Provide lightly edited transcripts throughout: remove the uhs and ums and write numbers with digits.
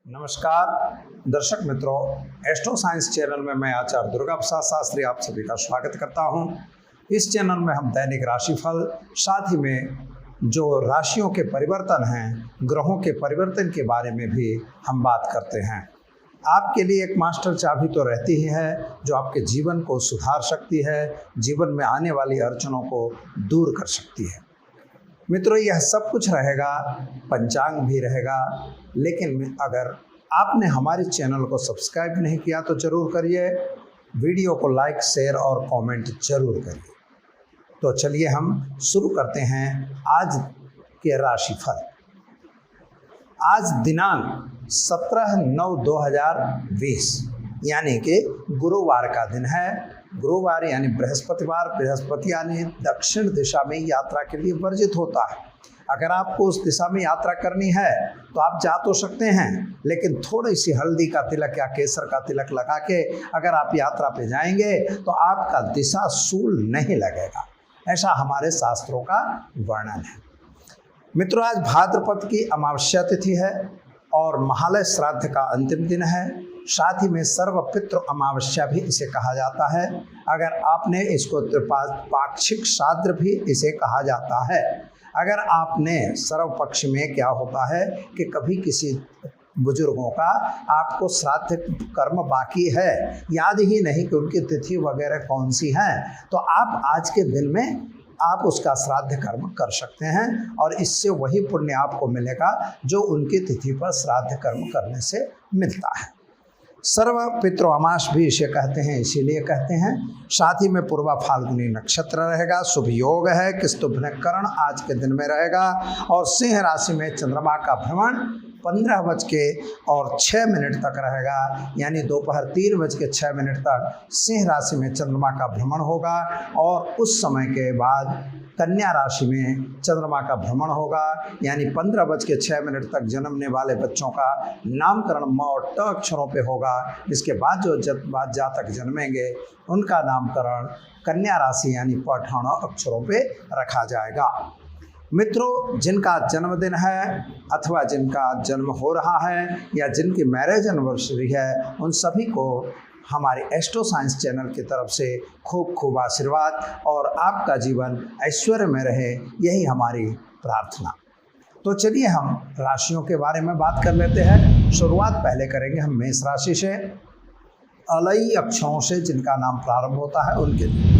नमस्कार दर्शक मित्रों, एस्ट्रो साइंस चैनल में मैं आचार्य दुर्गा प्रसाद शास्त्री आप सभी का स्वागत करता हूं। इस चैनल में हम दैनिक राशिफल, साथ ही में जो राशियों के परिवर्तन हैं, ग्रहों के परिवर्तन के बारे में भी हम बात करते हैं। आपके लिए एक मास्टर चाबी तो रहती ही है जो आपके जीवन को सुधार सकती है, जीवन में आने वाली अड़चनों को दूर कर सकती है। मित्रों, यह सब कुछ रहेगा, पंचांग भी रहेगा, लेकिन अगर आपने हमारे चैनल को सब्सक्राइब नहीं किया तो ज़रूर करिए, वीडियो को लाइक, शेयर और कमेंट ज़रूर करिए। तो चलिए हम शुरू करते हैं आज के राशिफल। आज दिनांक 17/9/2020 यानी कि गुरुवार का दिन है। गुरुवार यानी बृहस्पतिवार, बृहस्पति यानी दक्षिण दिशा में यात्रा के लिए वर्जित होता है। अगर आपको उस दिशा में यात्रा करनी है तो आप जा तो सकते हैं, लेकिन थोड़ी सी हल्दी का तिलक या केसर का तिलक लगा के अगर आप यात्रा पे जाएंगे तो आपका दिशा शूल नहीं लगेगा, ऐसा हमारे शास्त्रों का वर्णन है। मित्रों, आज भाद्रपद की अमावस्या तिथि है और महालय श्राद्ध का अंतिम दिन है। साथ ही में सर्वपितृ अमावस्या भी इसे कहा जाता है। अगर आपने इसको पाक्षिक श्राद्ध भी इसे कहा जाता है। अगर आपने सर्व पक्ष में क्या होता है कि कभी किसी बुजुर्गों का आपको श्राद्ध कर्म बाकी है, याद ही नहीं कि उनकी तिथि वगैरह कौन सी हैं, तो आप आज के दिन में आप उसका श्राद्ध कर्म कर सकते हैं और इससे वही पुण्य आपको मिलेगा जो उनकी तिथि पर श्राद्ध कर्म करने से मिलता है। सर्व पितृ अमास भी इसे कहते हैं, इसीलिए कहते हैं। साथ ही में पूर्वा फाल्गुनी नक्षत्र रहेगा, शुभ योग है, किस्तुभ्नकरण आज के दिन में रहेगा और सिंह राशि में चंद्रमा का भ्रमण 15:06 तक रहेगा, यानी दोपहर 3:06 तक सिंह राशि में चंद्रमा का भ्रमण होगा और उस समय के बाद कन्या राशि में चंद्रमा का भ्रमण होगा, यानी 15:06 तक जन्मने वाले बच्चों का नामकरण म और ट अक्षरों पे होगा। इसके बाद जो जातक जन्मेंगे उनका नामकरण कन्या राशि यानी प ठ ण अक्षरों पे रखा जाएगा। मित्रों, जिनका जन्मदिन है अथवा जिनका जन्म हो रहा है या जिनकी मैरिज एनिवर्सरी है, उन सभी को हमारे एस्ट्रो साइंस चैनल की तरफ से खूब खूब आशीर्वाद और आपका जीवन ऐश्वर्य में रहे, यही हमारी प्रार्थना। तो चलिए हम राशियों के बारे में बात कर लेते हैं। शुरुआत पहले करेंगे हम मेष राशि से। अलई अक्षरों से जिनका नाम प्रारंभ होता है उनके लिए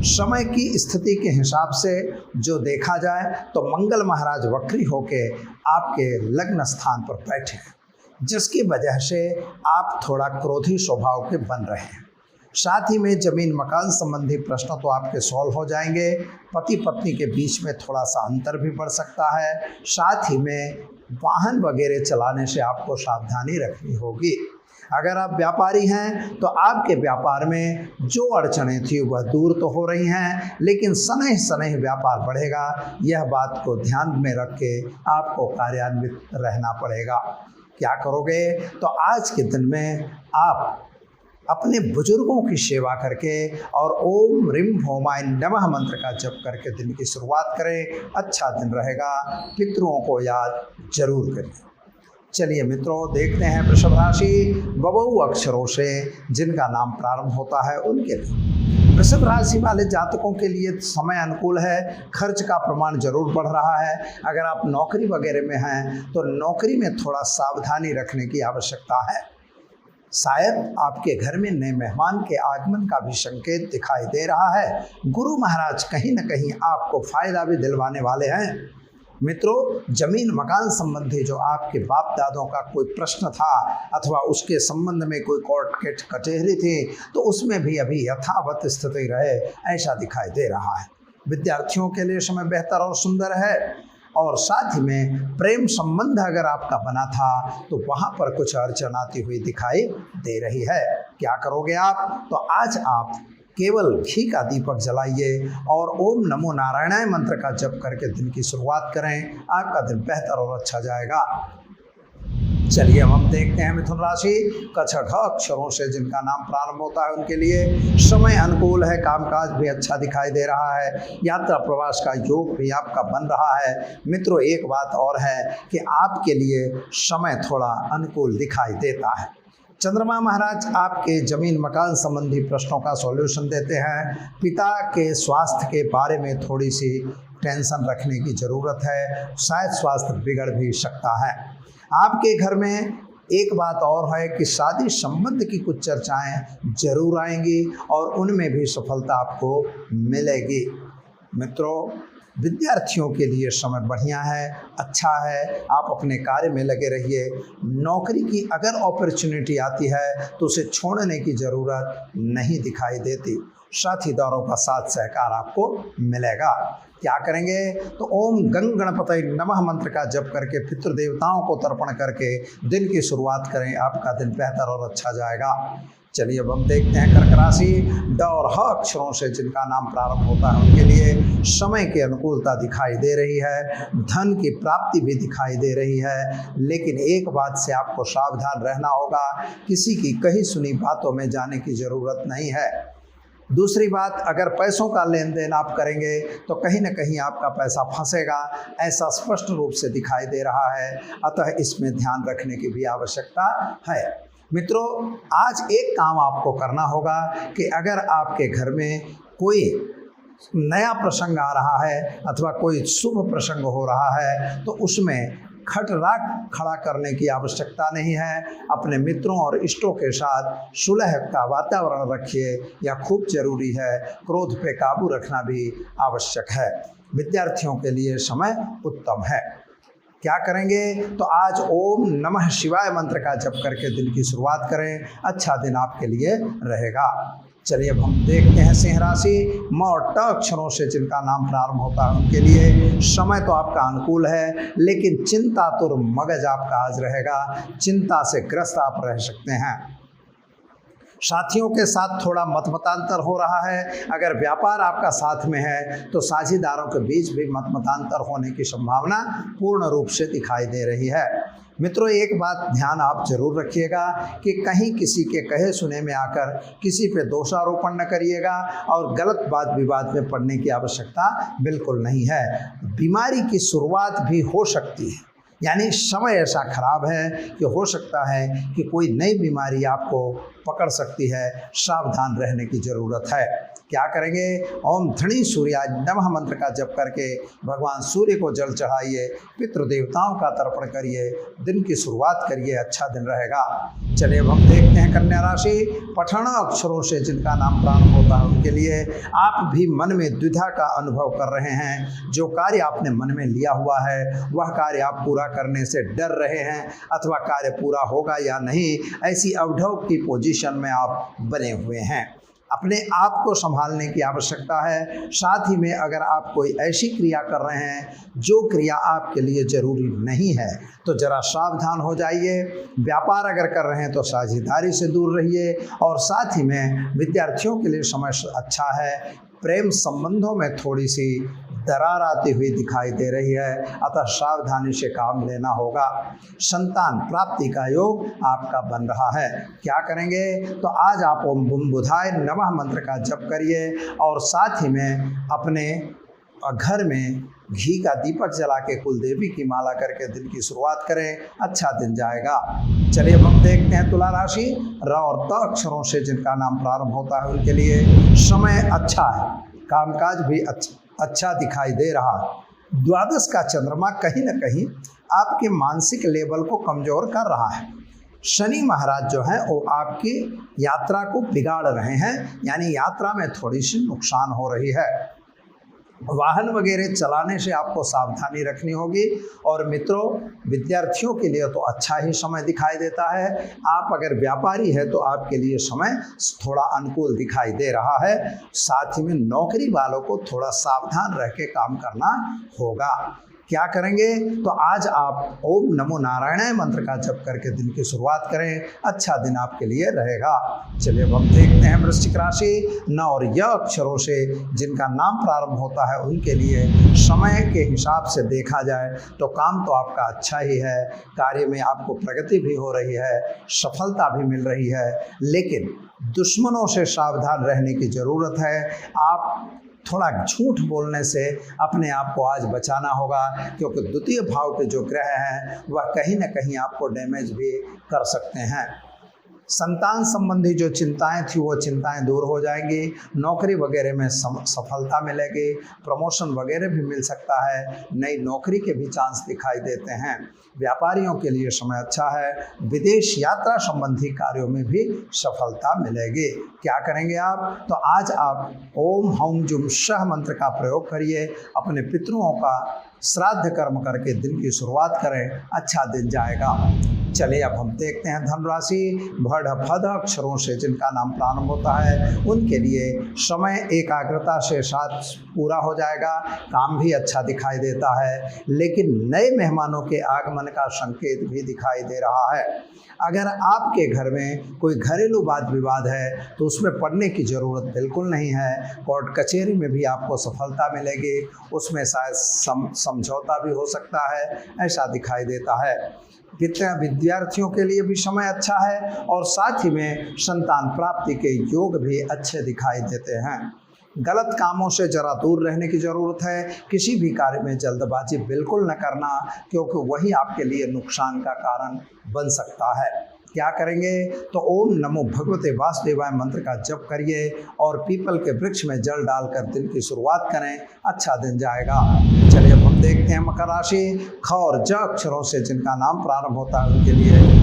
समय की स्थिति के हिसाब से जो देखा जाए तो मंगल महाराज वक्री होके आपके लग्न स्थान पर बैठे हैं, जिसकी वजह से आप थोड़ा क्रोधी स्वभाव के बन रहे हैं। साथ ही में जमीन मकान संबंधी प्रश्न तो आपके सॉल्व हो जाएंगे। पति पत्नी के बीच में थोड़ा सा अंतर भी बढ़ सकता है। साथ ही में वाहन वगैरह चलाने से आपको सावधानी रखनी होगी। अगर आप व्यापारी हैं तो आपके व्यापार में जो अड़चनें थी वह दूर तो हो रही हैं, लेकिन शनैः शनैः व्यापार बढ़ेगा। यह बात को ध्यान में रख के आपको कार्यान्वित रहना पड़ेगा। क्या करोगे? तो आज के दिन में आप अपने बुजुर्गों की सेवा करके और ओम ह्रीं भौमाय नमः मंत्र का जप करके दिन की शुरुआत करें। अच्छा दिन रहेगा। पितरों को याद जरूर करिए। चलिए मित्रों, देखते हैं वृषभ राशि। बबऊ अक्षरों से जिनका नाम प्रारंभ होता है उनके लिए वृषभ राशि वाले जातकों के लिए समय अनुकूल है। खर्च का प्रमाण जरूर बढ़ रहा है। अगर आप नौकरी वगैरह में हैं तो नौकरी में थोड़ा सावधानी रखने की आवश्यकता है। शायद आपके घर में नए मेहमान के आगमन का भी संकेत दिखाई दे रहा है। गुरु महाराज कहीं न कहीं आपको फायदा भी दिलवाने वाले हैं। मित्रों, जमीन मकान संबंधी जो आपके बाप दादों का कोई प्रश्न था अथवा उसके संबंध में कोई कोर्ट केस कचहरी थी, तो उसमें भी अभी यथावत स्थिति रहे, ऐसा दिखाई दे रहा है। विद्यार्थियों के लिए समय बेहतर और सुंदर है और साथ ही में प्रेम संबंध अगर आपका बना था तो वहाँ पर कुछ अड़चन आती हुई दिखाई दे रही है। क्या करोगे आप? तो आज आप केवल घी का दीपक जलाइए और ओम नमो नारायणाय मंत्र का जप करके दिन की शुरुआत करें। आपका दिन बेहतर और अच्छा जाएगा। चलिए अब हम देखते हैं मिथुन राशि कछख अक्षरों से जिनका नाम प्रारंभ होता है उनके लिए समय अनुकूल है, कामकाज भी अच्छा दिखाई दे रहा है, यात्रा प्रवास का योग भी आपका बन रहा है। मित्रों एक बात और है कि आपके लिए समय थोड़ा अनुकूल दिखाई देता है। चंद्रमा महाराज आपके जमीन मकान संबंधी प्रश्नों का सॉल्यूशन देते हैं। पिता के स्वास्थ्य के बारे में थोड़ी सी टेंशन रखने की ज़रूरत है, शायद स्वास्थ्य बिगड़ भी सकता है। आपके घर में एक बात और है कि शादी संबंध की कुछ चर्चाएं जरूर आएंगी और उनमें भी सफलता आपको मिलेगी। मित्रों विद्यार्थियों के लिए समय बढ़िया है, अच्छा है, आप अपने कार्य में लगे रहिए। नौकरी की अगर अपॉर्चुनिटी आती है तो उसे छोड़ने की ज़रूरत नहीं दिखाई देती। साथीदारों का साथ सहकार आपको मिलेगा। क्या करेंगे तो ओम गंग गणपतये नमः मंत्र का जप करके पितृदेवताओं को तर्पण करके दिन की शुरुआत करें, आपका दिन बेहतर और अच्छा जाएगा। चलिए अब हम देखते हैं कर्क राशि ड और ह अक्षरों से जिनका नाम प्रारंभ होता है उनके लिए समय की अनुकूलता दिखाई दे रही है, धन की प्राप्ति भी दिखाई दे रही है, लेकिन एक बात से आपको सावधान रहना होगा, किसी की कही सुनी बातों में जाने की ज़रूरत नहीं है। दूसरी बात, अगर पैसों का लेन देन आप करेंगे तो कहीं न कहीं आपका पैसा फंसेगा, ऐसा स्पष्ट रूप से दिखाई दे रहा है, अतः इसमें ध्यान रखने की भी आवश्यकता है। मित्रों आज एक काम आपको करना होगा कि अगर आपके घर में कोई नया प्रसंग आ रहा है अथवा कोई शुभ प्रसंग हो रहा है तो उसमें खटराग खड़ा करने की आवश्यकता नहीं है। अपने मित्रों और इष्टों के साथ सुलह का वातावरण रखिए, यह खूब जरूरी है। क्रोध पे काबू रखना भी आवश्यक है। विद्यार्थियों के लिए समय उत्तम है। क्या करेंगे तो आज ओम नमः शिवाय मंत्र का जप करके दिन की शुरुआत करें, अच्छा दिन आपके लिए रहेगा। चलिए अब हम देखते हैं सिंह राशि म और ट अक्षरों से जिनका नाम प्रारंभ होता है उनके लिए समय तो आपका अनुकूल है, लेकिन चिंतातुर मगज आपका आज रहेगा, चिंता से ग्रस्त आप रह सकते हैं। साथियों के साथ थोड़ा मतमतांतर हो रहा है। अगर व्यापार आपका साथ में है तो साझेदारों के बीच भी मतमतांतर होने की संभावना पूर्ण रूप से दिखाई दे रही है। मित्रों एक बात ध्यान आप जरूर रखिएगा कि कहीं किसी के कहे सुने में आकर किसी पे दोषारोपण न करिएगा और गलत वाद विवाद में पड़ने की आवश्यकता बिल्कुल नहीं है। बीमारी की शुरुआत भी हो सकती है, यानी समय ऐसा खराब है कि हो सकता है कि कोई नई बीमारी आपको पकड़ सकती है, सावधान रहने की ज़रूरत है। क्या करेंगे ओम धनी सूर्याय नमः मंत्र का जप करके भगवान सूर्य को जल चढ़ाइए, पितृदेवताओं का तर्पण करिए, दिन की शुरुआत करिए, अच्छा दिन रहेगा। चलिए अब हम देखते हैं कन्या राशि पठण अक्षरों से जिनका नाम प्रारंभ होता है उनके लिए आप भी मन में द्विधा का अनुभव कर रहे हैं। जो कार्य आपने मन में लिया हुआ है वह कार्य आप पूरा करने से डर रहे हैं अथवा कार्य पूरा होगा या नहीं, ऐसी अवढव की पोजीशन में आप बने हुए हैं। अपने आप को संभालने की आवश्यकता है। साथ ही में अगर आप कोई ऐसी क्रिया कर रहे हैं जो क्रिया आपके लिए ज़रूरी नहीं है तो ज़रा सावधान हो जाइए। व्यापार अगर कर रहे हैं तो साझेदारी से दूर रहिए और साथ ही में विद्यार्थियों के लिए समय अच्छा है। प्रेम संबंधों में थोड़ी सी दरार आती हुई दिखाई दे रही है, अतः सावधानी से काम लेना होगा। संतान प्राप्ति का योग आपका बन रहा है। क्या करेंगे तो आज आप ओम बुधाय नमः मंत्र का जप करिए और साथ ही में अपने घर में घी का दीपक जला के कुलदेवी की माला करके दिन की शुरुआत करें, अच्छा दिन जाएगा। चलिए अब हम देखते हैं तुला राशि र और त अक्षरों से जिनका नाम प्रारंभ होता है उनके लिए समय अच्छा है, कामकाज भी अच्छा दिखाई दे रहा है। द्वादश का चंद्रमा कहीं न कहीं आपके मानसिक लेवल को कमज़ोर कर रहा है। शनि महाराज जो हैं वो आपकी यात्रा को बिगाड़ रहे हैं, यानी यात्रा में थोड़ी सी नुकसान हो रही है। वाहन वगैरह चलाने से आपको सावधानी रखनी होगी। और मित्रों विद्यार्थियों के लिए तो अच्छा ही समय दिखाई देता है। आप अगर व्यापारी है तो आपके लिए समय थोड़ा अनुकूल दिखाई दे रहा है। साथ ही में नौकरी वालों को थोड़ा सावधान रह के काम करना होगा। क्या करेंगे? तो आज आप ओम नमो नारायणाय मंत्र का जप करके दिन की शुरुआत करें, अच्छा दिन आपके लिए रहेगा। चलिए अब हम देखते हैं वृश्चिक राशि। न और य अक्षरों से जिनका नाम प्रारंभ होता है उनके लिए समय के हिसाब से देखा जाए तो काम तो आपका अच्छा ही है, कार्य में आपको प्रगति भी हो रही है, सफलता भी मिल रही है, लेकिन दुश्मनों से सावधान रहने की ज़रूरत है। आप थोड़ा झूठ बोलने से अपने आप को आज बचाना होगा, क्योंकि द्वितीय भाव के जो ग्रह हैं वह कहीं न कहीं आपको डैमेज भी कर सकते हैं। संतान संबंधी जो चिंताएं थी वो चिंताएं दूर हो जाएंगी, नौकरी वगैरह में सफलता मिलेगी, प्रमोशन वगैरह भी मिल सकता है, नई नौकरी के भी चांस दिखाई देते हैं। व्यापारियों के लिए समय अच्छा है, विदेश यात्रा संबंधी कार्यों में भी सफलता मिलेगी। क्या करेंगे आप? तो आज आप ओम हौम जुम शह मंत्र का प्रयोग करिए, अपने पितरों का श्राद्ध कर्म करके दिन की शुरुआत करें, अच्छा दिन जाएगा। चलिए अब हम देखते हैं धनुराशि। भड फद अक्षरों से जिनका नाम प्रारंभ होता है उनके लिए समय एकाग्रता से साथ पूरा हो जाएगा, काम भी अच्छा दिखाई देता है, लेकिन नए मेहमानों के आगमन का संकेत भी दिखाई दे रहा है। अगर आपके घर में कोई घरेलू वाद विवाद है तो उसमें पड़ने की ज़रूरत बिल्कुल नहीं है। कोर्ट कचहरी में भी आपको सफलता मिलेगी, उसमें शायद समझौता भी हो सकता है, ऐसा दिखाई देता है। विद्यार्थियों के लिए भी समय अच्छा है और साथ ही में संतान प्राप्ति के योग भी अच्छे दिखाई देते हैं। गलत कामों से जरा दूर रहने की ज़रूरत है। किसी भी कार्य में जल्दबाजी बिल्कुल न करना, क्योंकि वही आपके लिए नुकसान का कारण बन सकता है। क्या करेंगे? तो ओम नमो भगवते वासुदेवाय मंत्र का जप करिए और पीपल के वृक्ष में जल डालकर दिन की शुरुआत करें, अच्छा दिन जाएगा। चलिए अब हम देखते हैं मकर राशि। ख और ज अक्षरों से जिनका नाम प्रारंभ होता है उनके लिए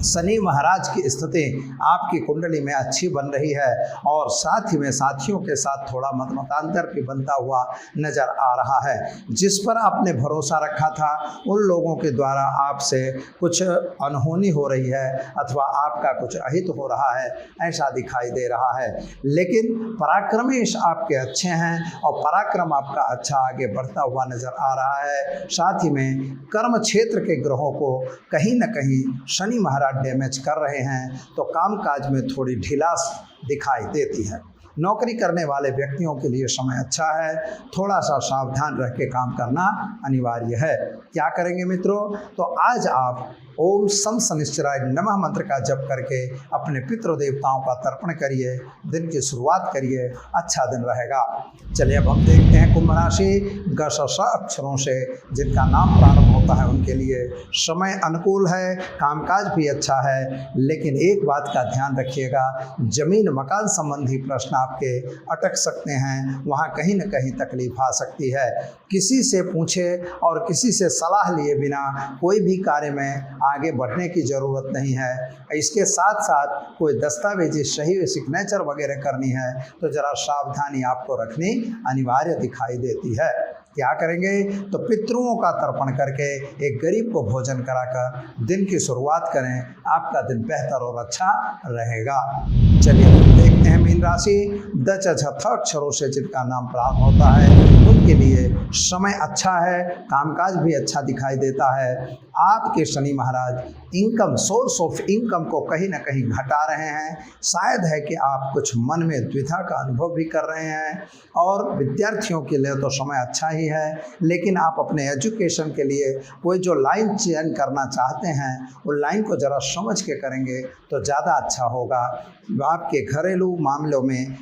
शनि महाराज की स्थिति आपकी कुंडली में अच्छी बन रही है और साथ ही में साथियों के साथ थोड़ा मतमतांतर भी बनता हुआ नजर आ रहा है। जिस पर आपने भरोसा रखा था उन लोगों के द्वारा आपसे कुछ अनहोनी हो रही है अथवा आपका कुछ अहित हो रहा है, ऐसा दिखाई दे रहा है। लेकिन पराक्रमेश आपके अच्छे हैं और पराक्रम आपका अच्छा आगे बढ़ता हुआ नजर आ रहा है। साथ ही में कर्म क्षेत्र के ग्रहों को कहीं न कहीं शनि महाराज डैमेज कर रहे हैं, तो कामकाज में थोड़ी ढिलास दिखाई देती है। नौकरी करने वाले व्यक्तियों के लिए समय अच्छा है, थोड़ा सा सावधान रह के काम करना अनिवार्य है। क्या करेंगे मित्रों? तो आज आप ओम सम शनिश्चराय नमः मंत्र का जप करके अपने पितृ देवताओं का तर्पण करिए, दिन की शुरुआत करिए, अच्छा दिन रहेगा। चलिए अब हम देखते हैं कुंभ राशि। ग श श अक्षरों से जिनका नाम प्रारंभ होता है उनके लिए समय अनुकूल है, कामकाज भी अच्छा है, लेकिन एक बात का ध्यान रखिएगा, जमीन मकान संबंधी प्रश्न आपके अटक सकते हैं, वहाँ कहीं न कहीं तकलीफ आ सकती है। किसी से पूछे और किसी से सलाह लिए बिना कोई भी कार्य में आगे बढ़ने की ज़रूरत नहीं है। इसके साथ साथ कोई दस्तावेजी सही सिग्नेचर वगैरह करनी है तो ज़रा सावधानी आपको रखनी अनिवार्य दिखाई देती है। क्या करेंगे? तो पितरों का तर्पण करके एक गरीब को भोजन कराकर दिन की शुरुआत करें, आपका दिन बेहतर और अच्छा रहेगा। चलिए हम देखते हैं मीन राशि। द च झ थ अक्षरों से जिनका नाम प्रारंभ होता है उनके लिए समय अच्छा है, कामकाज भी अच्छा दिखाई देता है। आपके शनि महाराज इनकम, सोर्स ऑफ इनकम को कहीं ना कहीं घटा रहे हैं। शायद है कि आप कुछ मन में द्विधा का अनुभव भी कर रहे हैं। और विद्यार्थियों के लिए तो समय अच्छा ही है, लेकिन आप अपने एजुकेशन के लिए कोई जो लाइन चयन करना चाहते हैं उस लाइन को ज़रा समझ के करेंगे तो ज़्यादा अच्छा होगा। आपके घरेलू मामलों में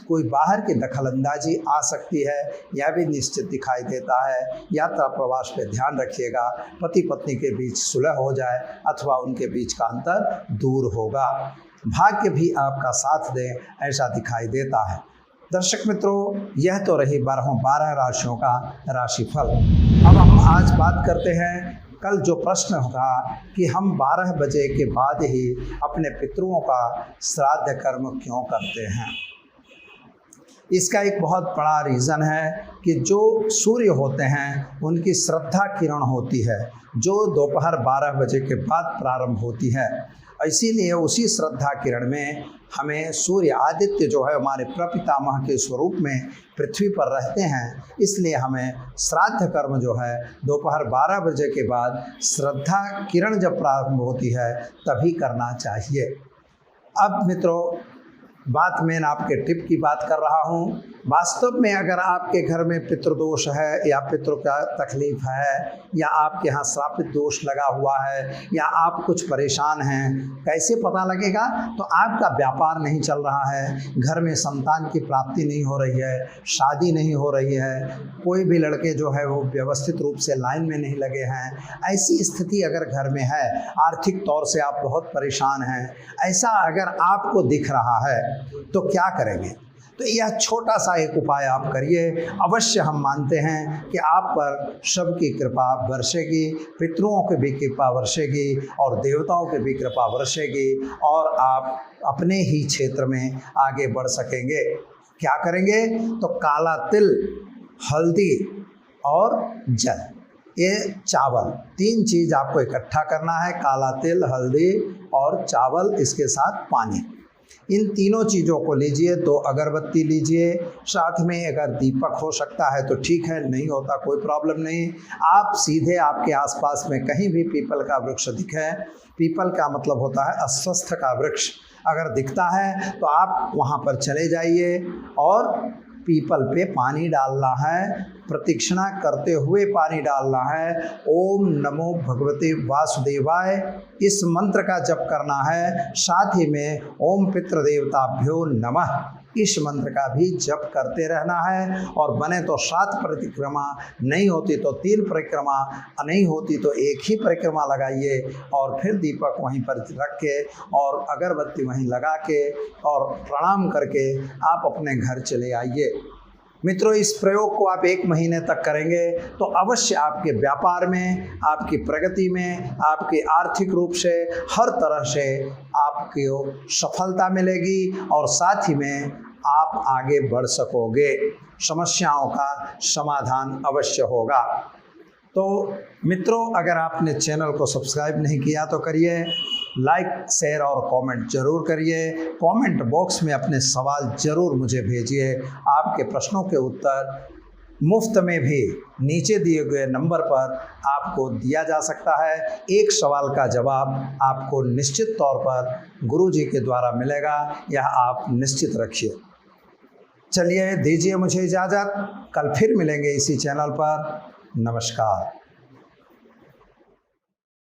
कोई बाहर की दखलंदाजी आ सकती है, यह भी निश्चित दिखाई देता है। यात्रा प्रवास पे ध्यान रखिएगा, पति पत्नी के बीच सुलह हो जाए अथवा उनके बीच का अंतर दूर होगा। भाग्य भी आपका साथ दे, ऐसा दिखाई देता है। दर्शक मित्रों, यह तो रही 12 राशियों का राशिफल। अब हम आज बात करते हैं, कल जो प्रश्न था कि हम 12 बजे के बाद ही अपने पितरों का श्राद्ध कर्म क्यों करते हैं। इसका एक बहुत बड़ा रीज़न है कि जो सूर्य होते हैं उनकी श्रद्धा किरण होती है जो दोपहर 12 बजे के बाद प्रारंभ होती है। इसीलिए उसी श्रद्धा किरण में हमें सूर्य आदित्य जो है हमारे प्रपितामह के स्वरूप में पृथ्वी पर रहते हैं, इसलिए हमें श्राद्ध कर्म जो है दोपहर 12 बजे के बाद श्रद्धा किरण जब प्रारंभ होती है तभी करना चाहिए। अब मित्रों, बात मैं आपके टिप की बात कर रहा हूँ। वास्तव में अगर आपके घर में पितृदोष है या पितृ का तकलीफ है या आपके यहाँ श्रापित दोष लगा हुआ है या आप कुछ परेशान हैं, कैसे पता लगेगा? तो आपका व्यापार नहीं चल रहा है, घर में संतान की प्राप्ति नहीं हो रही है, शादी नहीं हो रही है, कोई भी लड़के जो है वो व्यवस्थित रूप से लाइन में नहीं लगे हैं, ऐसी स्थिति अगर घर में है, आर्थिक तौर से आप बहुत परेशान हैं, ऐसा अगर आपको दिख रहा है तो क्या करेंगे? तो यह छोटा सा एक उपाय आप करिए। अवश्य हम मानते हैं कि आप पर सबकी कृपा बरसेगी, पितरों की भी कृपा बरसेगी और देवताओं की भी कृपा बरसेगी और आप अपने ही क्षेत्र में आगे बढ़ सकेंगे। क्या करेंगे? तो काला तिल, हल्दी और जल, ये चावल, 3 चीज़ आपको इकट्ठा करना है। काला तिल, हल्दी और चावल, इसके साथ पानी। इन तीनों चीज़ों को लीजिए। 2 अगरबत्ती लीजिए, साथ में अगर दीपक हो सकता है तो ठीक है, नहीं होता कोई प्रॉब्लम नहीं। आप सीधे आपके आसपास में कहीं भी पीपल का वृक्ष दिखे, पीपल का मतलब होता है अस्वस्थ का वृक्ष, अगर दिखता है तो आप वहाँ पर चले जाइए और पीपल पे पानी डालना है, प्रदक्षिणा करते हुए पानी डालना है। ओम नमो भगवते वासुदेवाय, इस मंत्र का जप करना है। साथ ही में ओम पितृदेवताभ्यो नमः, इस मंत्र का भी जप करते रहना है। और बने तो 7 परिक्रमा, नहीं होती तो 3 परिक्रमा, नहीं होती तो 1 ही परिक्रमा लगाइए और फिर दीपक वहीं पर रख के और अगरबत्ती वहीं लगा के और प्रणाम करके आप अपने घर चले आइए। मित्रों, इस प्रयोग को आप 1 महीने तक करेंगे तो अवश्य आपके व्यापार में, आपकी प्रगति में, आपके आर्थिक रूप से हर तरह से आपको सफलता मिलेगी और साथ ही में आप आगे बढ़ सकोगे, समस्याओं का समाधान अवश्य होगा। तो मित्रों, अगर आपने चैनल को सब्सक्राइब नहीं किया तो करिए, लाइक, शेयर और कमेंट जरूर करिए। कमेंट बॉक्स में अपने सवाल जरूर मुझे भेजिए। आपके प्रश्नों के उत्तर मुफ्त में भी नीचे दिए गए नंबर पर आपको दिया जा सकता है। एक सवाल का जवाब आपको निश्चित तौर पर गुरुजी के द्वारा मिलेगा, यह आप निश्चित रखिए। चलिए, दीजिए मुझे इजाज़त, कल फिर मिलेंगे इसी चैनल पर। नमस्कार।